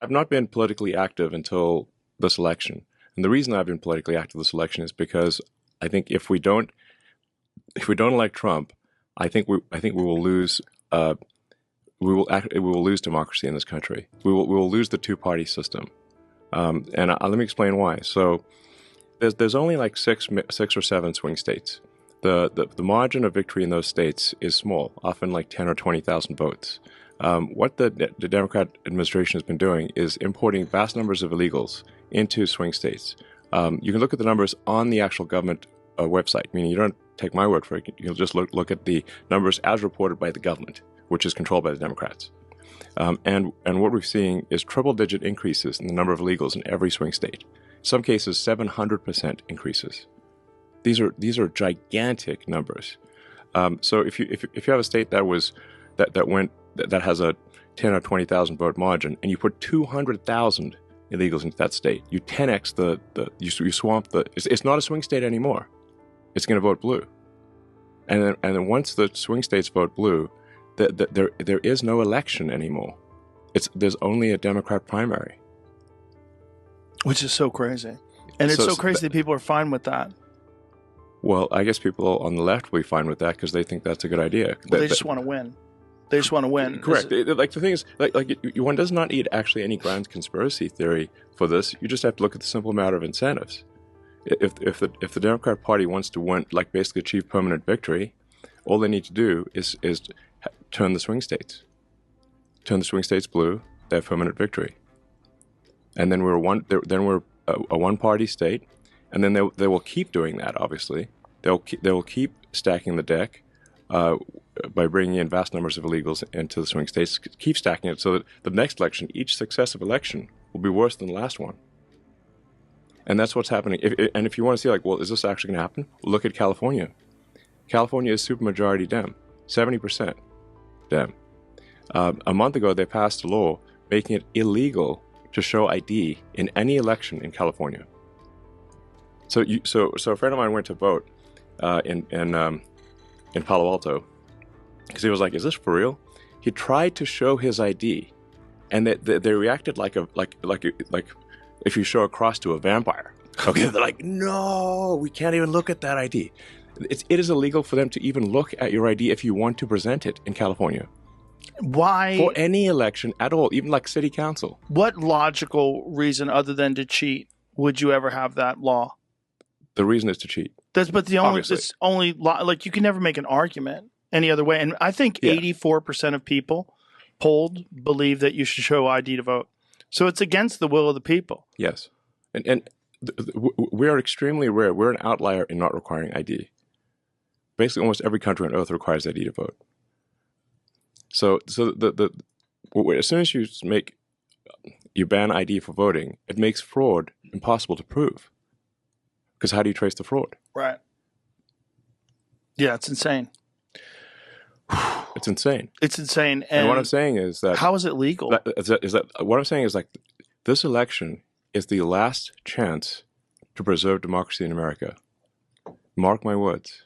I've not been politically active until this election. And the reason I've been politically active this election is because I think if we don't elect Trump, I think we will lose we will lose democracy in this country. We will lose the two-party system. And let me explain why. So there's only like six or seven swing states. The margin of victory in those states is small, often like 10 or 20,000 votes. What the Democrat administration has been doing is importing vast numbers of illegals into swing states. You can look at the numbers on the actual government website, meaning you don't take my word for it. You'll just look at the numbers as reported by the government, which is controlled by the Democrats. And what we're seeing is triple-digit increases in the number of illegals in every swing state. In some cases, 700% increases. These are gigantic numbers. So if you have a state that has a 10 or 20,000 vote margin, and you put 200,000 illegals into that state, you 10x you swamp the. It's not a swing state anymore. It's going to vote blue, and then once the swing states vote blue, there is no election anymore. There's only a Democrat primary, which is so crazy, and it's so crazy that people are fine with that. Well, I guess people on the left will be fine with that because they think that's a good idea. Well, they just want to win. They just want to win. Correct. Like the thing is, one does not need actually any grand conspiracy theory for this. You just have to look at the simple matter of incentives. If the Democrat Party wants to win, like basically achieve permanent victory, all they need to do is turn the swing states. Turn the swing states blue. They have permanent victory. And then we're a one-party state. And then they will keep doing that. Obviously, they will keep stacking the deck by bringing in vast numbers of illegals into the swing states. Keep stacking it so that the next election, each successive election, will be worse than the last one. And that's what's happening. If you want to see, like, well, is this actually going to happen? Look at California. California is supermajority Dem, 70% Dem. A month ago, they passed a law making it illegal to show ID in any election in California. So a friend of mine went to vote in Palo Alto because he was like, "Is this for real?" He tried to show his ID, and they reacted like if you show a cross to a vampire. Okay, they're like, "No, we can't even look at that ID." It is illegal for them to even look at your ID if you want to present it in California. Why? For any election at all, even like city council. What logical reason other than to cheat would you ever have that law? The reason is to cheat. But it's only like you can never make an argument any other way. And I think 84% of people polled believe that you should show ID to vote. So it's against the will of the people. Yes, and we are extremely rare. We're an outlier in not requiring ID. Basically, almost every country on earth requires ID to vote. So as soon as you ban ID for voting, it makes fraud impossible to prove. Because how do you trace the fraud? Right. Yeah, it's insane. It's insane. It's insane. And what I'm saying is that... How is it legal? What I'm saying is like this election is the last chance to preserve democracy in America. Mark my words.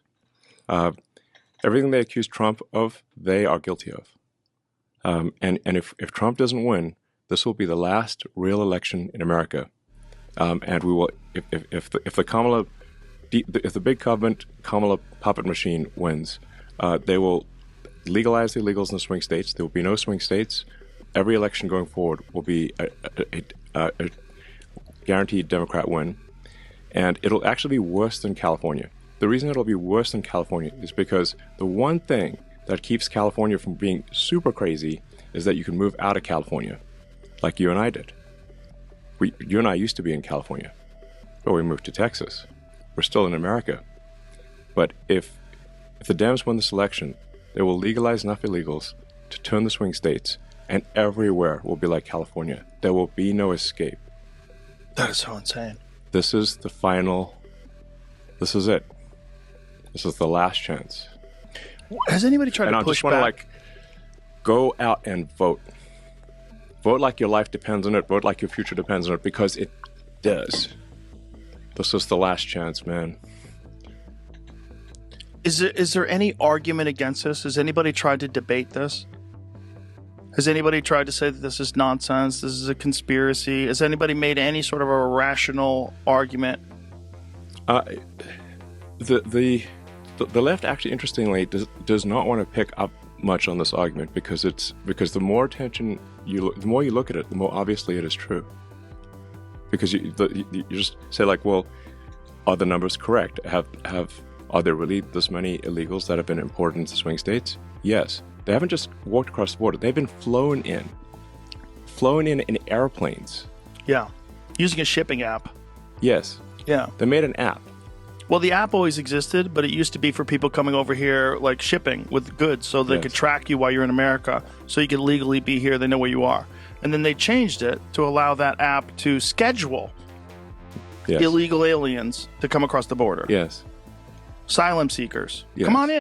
Everything they accuse Trump of, they are guilty of. And if Trump doesn't win, this will be the last real election in America. And we will, if the big government Kamala puppet machine wins, they will legalize the illegals in the swing states. There will be no swing states. Every election going forward will be a guaranteed Democrat win, and it'll actually be worse than California. The reason it'll be worse than California is because the one thing that keeps California from being super crazy is that you can move out of California, like you and I did. You and I used to be in California, but we moved to Texas. We're still in America. But if the Dems win this election, they will legalize enough illegals to turn the swing states, and everywhere will be like California. There will be no escape. That is so insane. This is the final. This is it. This is the last chance. Has anybody tried to push back? And I just want to go out and vote. Vote like your life depends on it. Vote like your future depends on it, because it does. This is the last chance, man. Is there any argument against this? Has anybody tried to debate this? Has anybody tried to say that this is nonsense? This is a conspiracy? Has anybody made any sort of a rational argument? The left actually, interestingly, does not want to pick up much on this argument because the more attention the more you look at it, the more obviously it is true. Because you just say like, well, are the numbers correct? Are there really this many illegals that have been imported into swing states? Yes. They haven't just walked across the border. They've been flown in airplanes. Yeah. Using a shipping app. Yes. Yeah. They made an app. Well, the app always existed, but it used to be for people coming over here, like shipping with goods, so they could track you while you're in America, so you could legally be here, they know where you are. And then they changed it to allow that app to schedule illegal aliens to come across the border. Yes. Asylum seekers. Yes. Come on in.